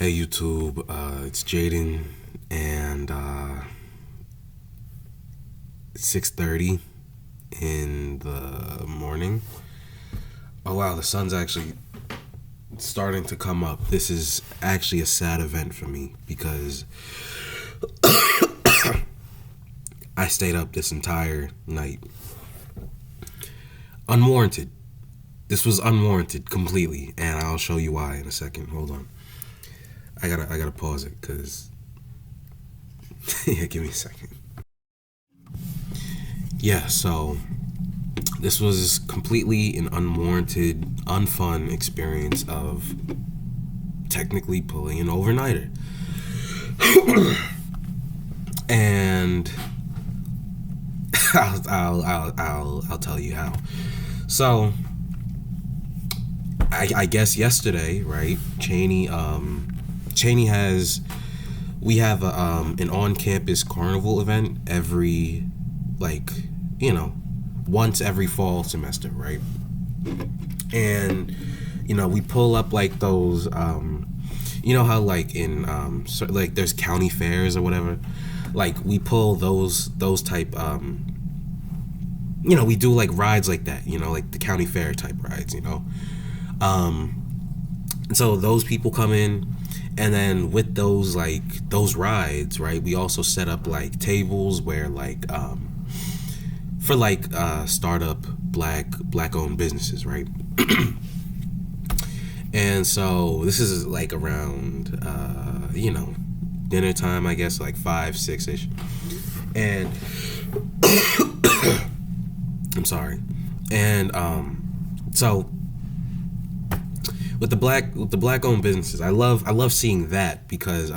Hey YouTube, it's Jaden, and it's 6:30 in the morning. Oh wow, the sun's actually starting to come up. This is actually a sad event for me because I stayed up this entire night. Unwarranted. This was unwarranted completely, and I'll show you why in a second. Hold on. I gotta pause it because yeah, give me a second. Yeah, so this was completely an unwarranted, unfun experience of technically pulling an overnighter. And I'll tell you how. So I guess yesterday, right? Cheney has we have an on-campus carnival event every, like, once every fall semester, right? And we pull up like those how like in like there's county fairs or whatever, like we pull those type we do like rides like that, like the county fair type rides, and so those people come in, and then with those rides, right, we also set up like tables where like for like startup black owned businesses, right? And so this is like around dinner time, I guess, like 5-6 ish. And I'm sorry. And so with the black owned businesses, I love seeing that because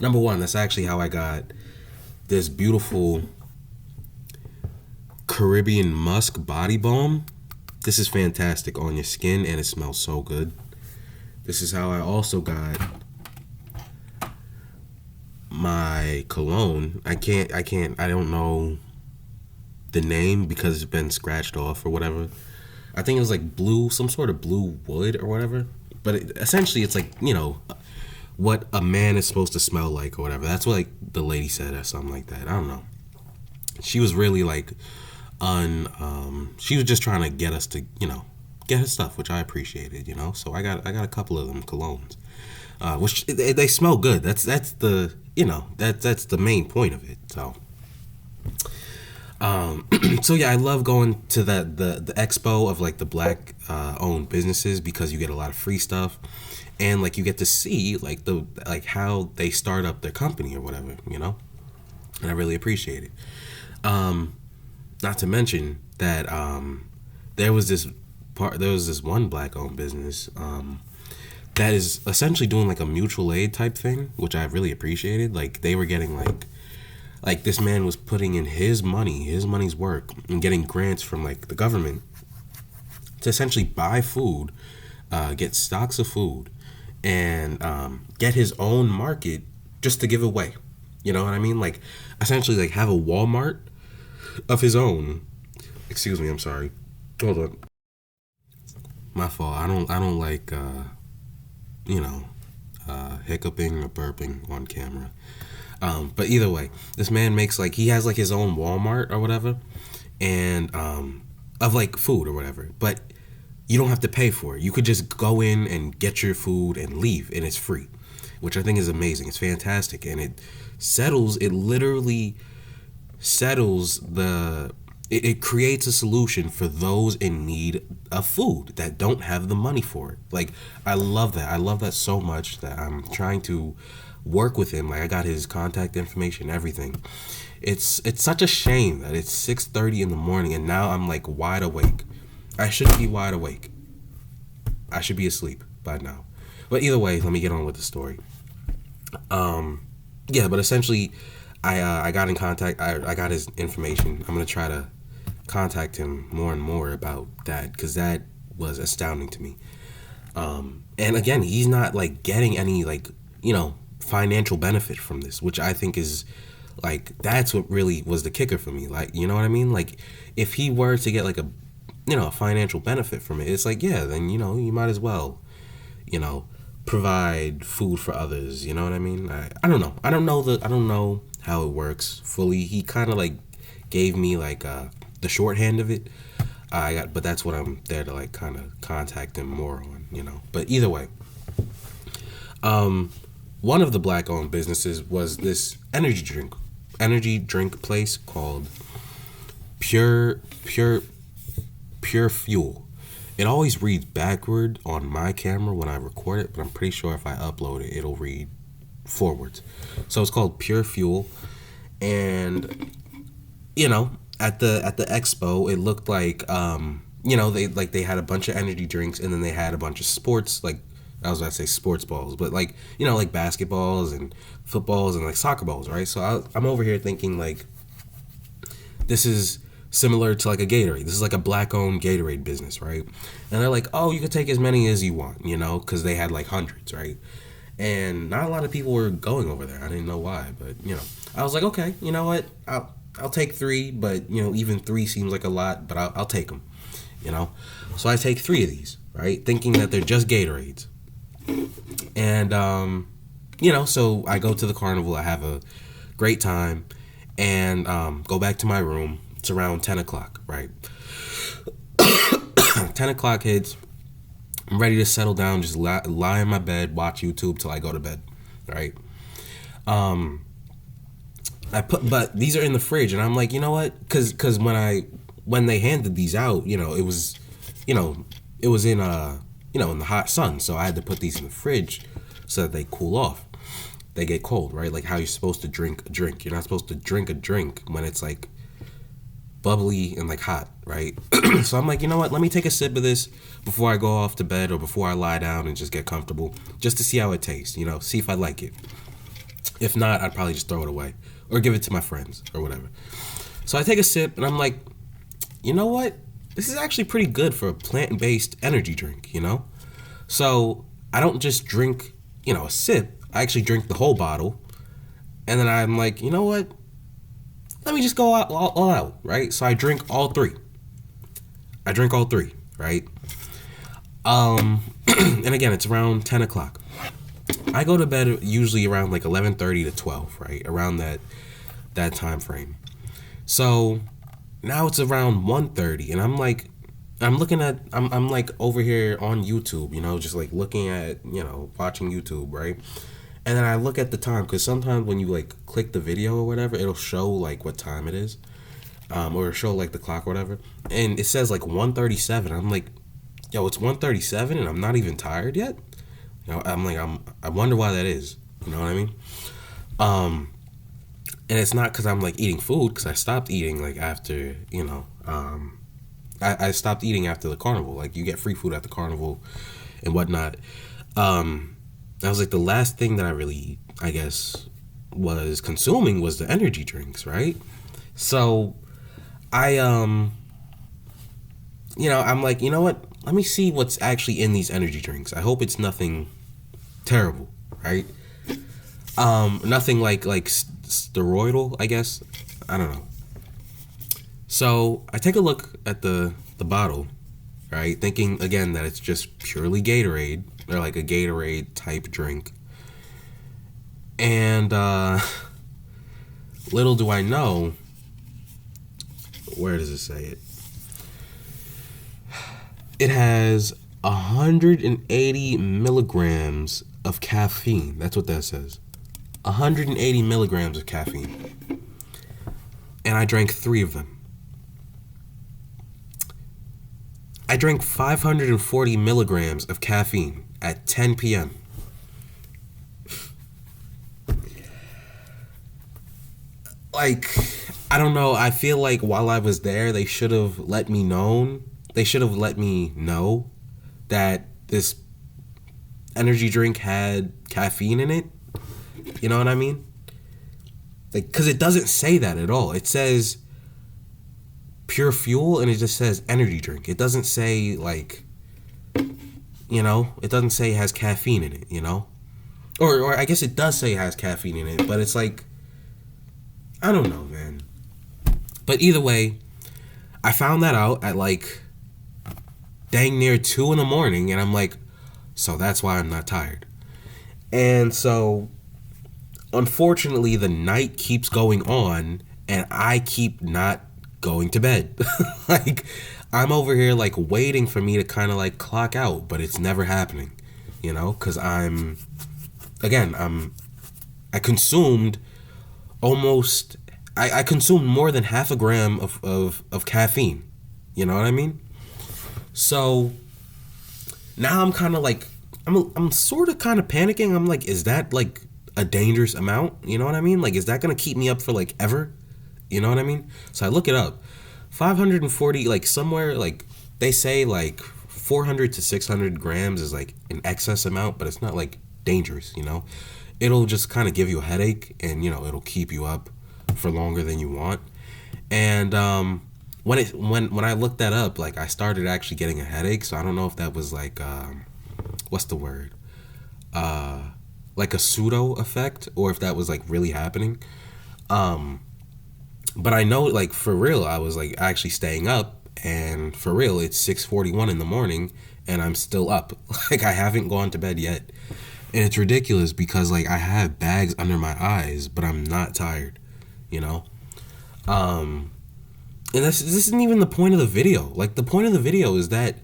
number one, that's actually how I got this beautiful Caribbean musk body balm. This is fantastic on your skin and it smells so good. This is how I also got my cologne. I don't know the name because it's been scratched off or whatever. I think it was like blue, some sort of blue wood or whatever. But essentially it's like, what a man is supposed to smell like or whatever. That's what like the lady said or something like that. I don't know. She was really like she was just trying to get us to, get her stuff, which I appreciated, So I got a couple of them colognes. Which they smell good. That's the that's the main point of it. So so yeah, I love going to the expo of like the black owned businesses because you get a lot of free stuff, and like you get to see like how they start up their company or whatever, and I really appreciate it. Not to mention that there was this one black owned business that is essentially doing like a mutual aid type thing, which I really appreciated. Like they were getting like this man was putting in his money's work and getting grants from like the government to essentially buy food, get stocks of food, and get his own market just to give away. You know what I mean? Like essentially like have a Walmart of his own. Excuse me, I'm sorry. Hold on. My fault. I don't like hiccuping or burping on camera. But either way, this man makes like he has like his own Walmart or whatever, and of like food or whatever. But you don't have to pay for it. You could just go in and get your food and leave, and it's free, which I think is amazing. It's fantastic, and it literally settles it creates a solution for those in need of food that don't have the money for it. Like I love that so much that I'm trying to work with him. Like I got his contact information, everything. It's such a shame that it's 6:30 in the morning and now I'm like wide awake. I shouldn't be wide awake. I should be asleep by now. But either way, let me get on with the story. Yeah, but essentially I got in contact. I got his information. I'm gonna try to contact him more and more about that because that was astounding to me. And again, he's not like getting any like financial benefit from this, which I think is like that's what really was the kicker for me. Like, you know what I mean? Like if he were to get like a financial benefit from it, it's like, yeah, then you might as well provide food for others. You know what I mean? I don't know. I don't know how it works fully. He kind of like gave me like the shorthand of it. But that's what I'm there to like kind of contact him more on. You know. But either way, one of the black owned businesses was this energy drink place called Pure Pure Pure Fuel. It always reads backward on my camera when I record it, but I'm pretty sure if I upload it, it'll read forwards. So it's called Pure Fuel, and you know, at the expo, it looked like they had a bunch of energy drinks, and then they had a bunch of sports, like I was about to say sports balls, but like like basketballs and footballs and like soccer balls, right? So I'm over here thinking like this is similar to like a Gatorade. This is like a black-owned Gatorade business, right? And they're like, oh, you could take as many as you want, because they had like hundreds, right? And not a lot of people were going over there. I didn't know why, but I was like, okay, you know what? I'll take 3, but even 3 seems like a lot, but I'll take them, So I take 3 of these, right? Thinking that they're just Gatorades, and so I go to the carnival. I have a great time, and go back to my room. It's around 10 o'clock, right? 10 o'clock hits. I'm ready to settle down, just lie in my bed, watch YouTube till I go to bed, right? But these are in the fridge, and I'm like, you know what? Because when they handed these out, it was in in the hot sun, so I had to put these in the fridge so that they cool off. They get cold, right? Like how you're supposed to drink a drink. You're not supposed to drink a drink when it's like bubbly and like hot, right? So I'm like, you know what? Let me take a sip of this before I go off to bed or before I lie down and just get comfortable, just to see how it tastes. See if I like it. If not, I'd probably just throw it away or give it to my friends or whatever. So I take a sip and I'm like, you know what? This is actually pretty good for a plant-based energy drink, So I don't just drink, a sip. I actually drink the whole bottle. And then I'm like, you know what? Let me just go all out, right? So I drink all 3. Right? And again, it's around 10 o'clock. I go to bed usually around like 11:30 to 12, right? Around that time frame. So now it's around 1:30, and I'm like over here on YouTube, just like looking at, watching YouTube, right? And then I look at the time, because sometimes when you like click the video or whatever, it'll show like what time it is, or show like the clock or whatever, and it says like 1:37. I'm like, yo, it's 1:37 and I'm not even tired yet. I wonder why that is. You know what I mean? And it's not because I'm like eating food, because I stopped eating like after I stopped eating after the carnival. Like you get free food at the carnival and whatnot. That was like the last thing that I really, I guess, was consuming was the energy drinks, right? So I'm like, you know what? Let me see what's actually in these energy drinks. I hope it's nothing terrible, right? Nothing like steroidal, I guess. I don't know. So I take a look at the bottle, right? Thinking again that it's just purely Gatorade, or like a Gatorade type drink. And little do I know, where does it say it? It has 180 milligrams of caffeine. That's what that says. 180 milligrams of caffeine. And I drank 3 of them. I drank 540 milligrams of caffeine at 10 p.m. Like, I don't know. I feel like while I was there, they should have let me know that this energy drink had caffeine in it. You know what I mean? Like, because it doesn't say that at all. It says Pure Fuel, and it just says energy drink. It doesn't say, like, it doesn't say it has caffeine in it, Or I guess it does say it has caffeine in it, but it's like, I don't know, man. But either way, I found that out at, like, dang near 2 in the morning, and I'm like, so that's why I'm not tired. And so, unfortunately, the night keeps going on, and I keep not going to bed. Like, I'm over here, like, waiting for me to kind of, like, clock out, but it's never happening, you know? Because I consumed almost, I consumed more than half a gram of caffeine. You know what I mean? So, now I'm kind of like, I'm sort of kind of panicking. I'm like, is that like a dangerous amount? You know what I mean? Like, is that gonna keep me up for like ever? You know what I mean? So I look it up. 540, like somewhere, like they say like 400 to 600 grams is like an excess amount, but it's not like dangerous. You know, it'll just kind of give you a headache, and you know it'll keep you up for longer than you want. And when I looked that up, like I started actually getting a headache. So I don't know if that was like what's the word? Like a pseudo effect, or if that was like really happening. But I know, like for real, I was like actually staying up, and for real, it's 6:41 in the morning, and I'm still up. Like I haven't gone to bed yet, and it's ridiculous because like I have bags under my eyes, but I'm not tired. You know. And this isn't even the point of the video. Like the point of the video is that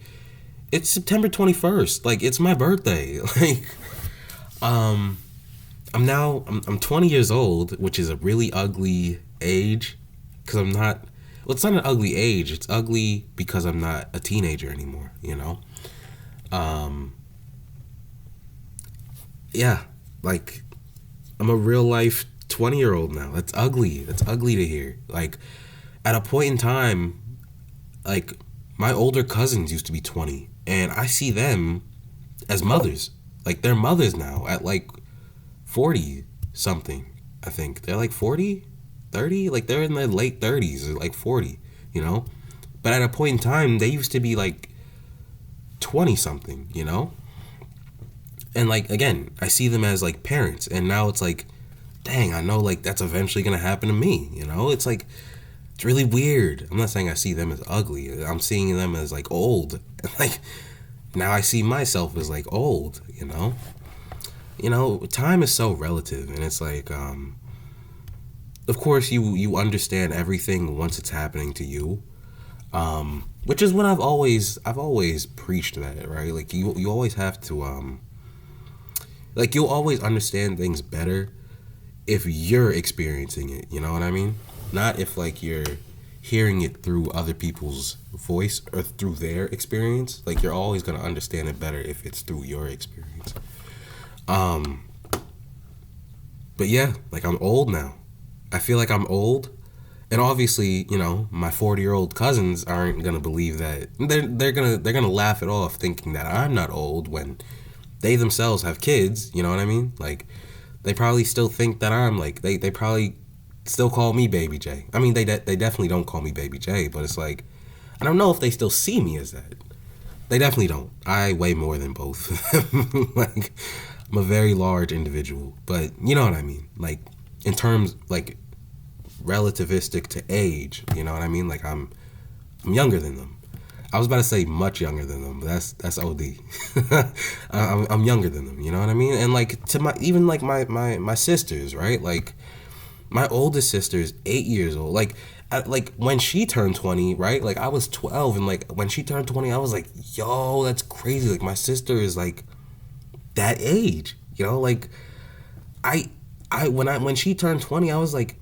it's September 21st. Like it's my birthday. Like I'm 20 years old, which is a really ugly age because I'm not, well, it's not an ugly age. It's ugly because I'm not a teenager anymore, you know? Yeah, like I'm a real life 20-year-old now. That's ugly. That's ugly to hear. Like at a point in time, like my older cousins used to be 20, and I see them as mothers. Like they're mothers now at like 40 something. I think they're like 40, 30. Like they're in their late 30s or like 40, you know. But at a point in time, they used to be like 20 something, you know. And like again, I see them as like parents, and now it's like, dang, I know like that's eventually gonna happen to me, you know. It's like it's really weird. I'm not saying I see them as ugly. I'm seeing them as like old. Like now I see myself as like old, you know. You know, time is so relative, and it's like of course you understand everything once it's happening to you. Which is what I've always preached that, right? Like you always have to like you'll always understand things better if you're experiencing it, you know what I mean? Not if like you're hearing it through other people's voice or through their experience. Like you're always gonna understand it better if it's through your experience. But yeah, like I'm old now. I feel like I'm old, and obviously, you know, my 40-year-old cousins aren't gonna believe that. They're gonna laugh it off, thinking that I'm not old when they themselves have kids. You know what I mean? Like they probably still think that I'm like they probably still call me Baby J. I mean, they definitely don't call me Baby J, but it's like I don't know if they still see me as that. They definitely don't. I weigh more than both. Like I'm a very large individual, but you know what I mean. Like in terms like relativistic to age, you know what I mean. Like I'm younger than them. I was about to say much younger than them, but that's OD. I'm younger than them, you know what I mean. And like to my even like my sisters, right? Like my oldest sister is 8 years old. Like when she turned 20, right? Like I was 12, and like when she turned 20, I was like, yo, that's crazy. Like my sister is like that age, you know. Like when she turned 20, I was like,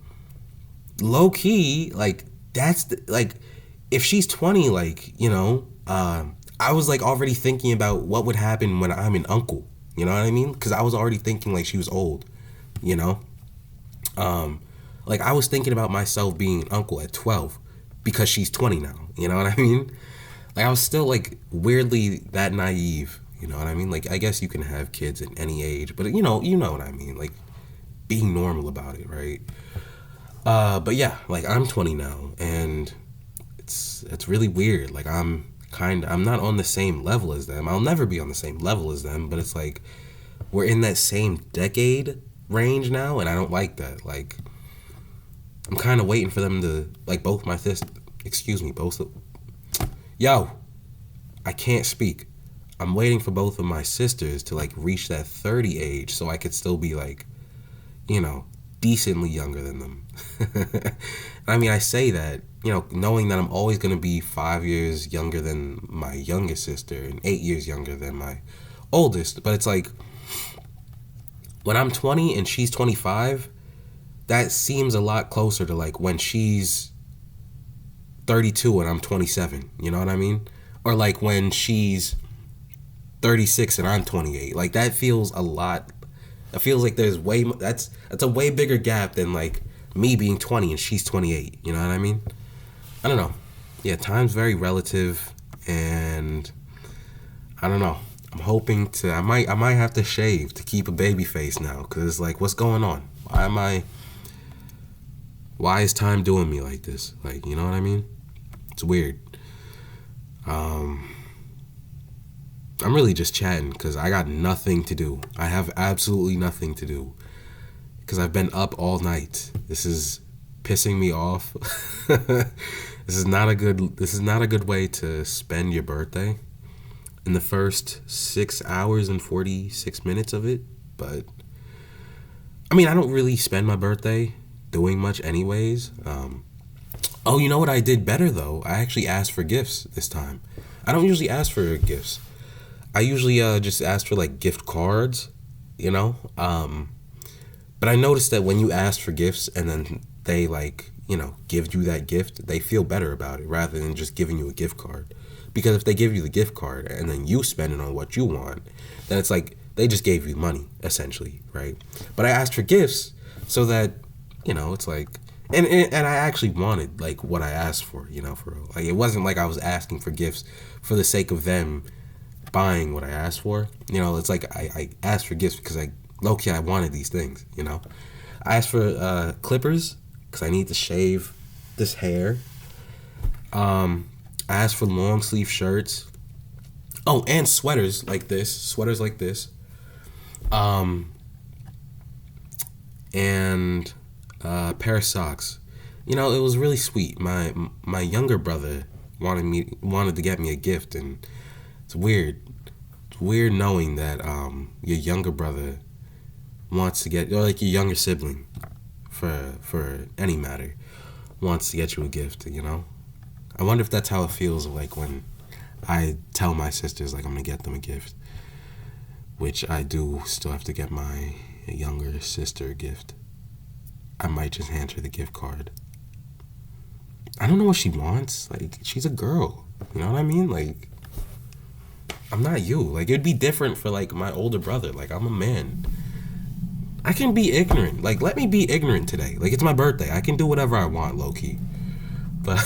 low key, like that's like if she's 20, like, you know, I was like already thinking about what would happen when I'm an uncle, you know what I mean? Because I was already thinking like she was old, you know. Like I was thinking about myself being an uncle at 12 because she's 20 now, you know what I mean? Like I was still like weirdly that naive, you know what I mean? Like I guess you can have kids at any age, but you know what I mean? Like being normal about it, right? But yeah, like I'm 20 now, and it's really weird. Like I'm not on the same level as them. I'll never be on the same level as them, but it's like we're in that same decade range now, and I don't like that. Like I'm kind of waiting for them to like both yo, I can't speak. I'm waiting for both of my sisters to like reach that 30 age so I could still be like, you know, decently younger than them. I mean, I say that, you know, knowing that I'm always going to be 5 years younger than my youngest sister and 8 years younger than my oldest. But it's like, when I'm 20 and she's 25, that seems a lot closer to like when she's 32 and I'm 27. You know what I mean? Or like when she's 36 and I'm 28. Like that feels a lot. It feels like there's that's a way bigger gap than like me being 20 and she's 28. You know what I mean? I don't know. Yeah, time's very relative, and I don't know. I'm hoping to. I might have to shave to keep a baby face now, because it's like, what's going on? Why is time doing me like this? Like, you know what I mean? It's weird. I'm really just chatting because I got nothing to do. I have absolutely nothing to do because I've been up all night. This is pissing me off. This is not a good way to spend your birthday in the first 6 hours and 46 minutes of it. But I mean, I don't really spend my birthday doing much anyways. Oh, you know what I did better though? I actually asked for gifts this time. I don't usually ask for gifts. I usually just ask for like gift cards, you know? But I noticed that when you ask for gifts and then they like, you know, give you that gift, they feel better about it rather than just giving you a gift card. Because if they give you the gift card and then you spend it on what you want, then it's like they just gave you money, essentially, right? But I asked for gifts so that, you know, it's like, and I actually wanted like what I asked for, you know, for real. Like it wasn't like I was asking for gifts for the sake of them buying what I asked for. You know, it's like I asked for gifts because low-key I wanted these things, you know. I asked for clippers because I need to shave this hair. I asked for long sleeve shirts. Oh, and sweaters like this. And a pair of socks. You know, it was really sweet. My younger brother wanted to get me a gift, and it's weird. It's weird knowing that your younger brother wants to get, or like your younger sibling, for any matter, wants to get you a gift. You know, I wonder if that's how it feels like when I tell my sisters like I'm gonna get them a gift, which I do still have to get my younger sister a gift. I might just hand her the gift card. I don't know what she wants. Like, she's a girl. You know what I mean? Like, I'm not you. Like, it'd be different for, like, my older brother. Like, I'm a man. I can be ignorant. Like, let me be ignorant today. Like, it's my birthday. I can do whatever I want, low-key. But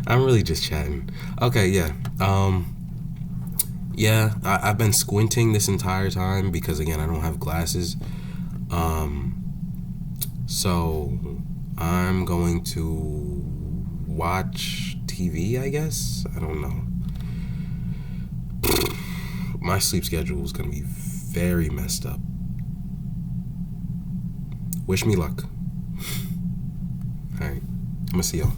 I'm really just chatting. Okay, yeah. Yeah, I've been squinting this entire time because, again, I don't have glasses. So I'm going to watch TV, I guess. I don't know. My sleep schedule is going to be very messed up. Wish me luck. All right. I'm going to see y'all.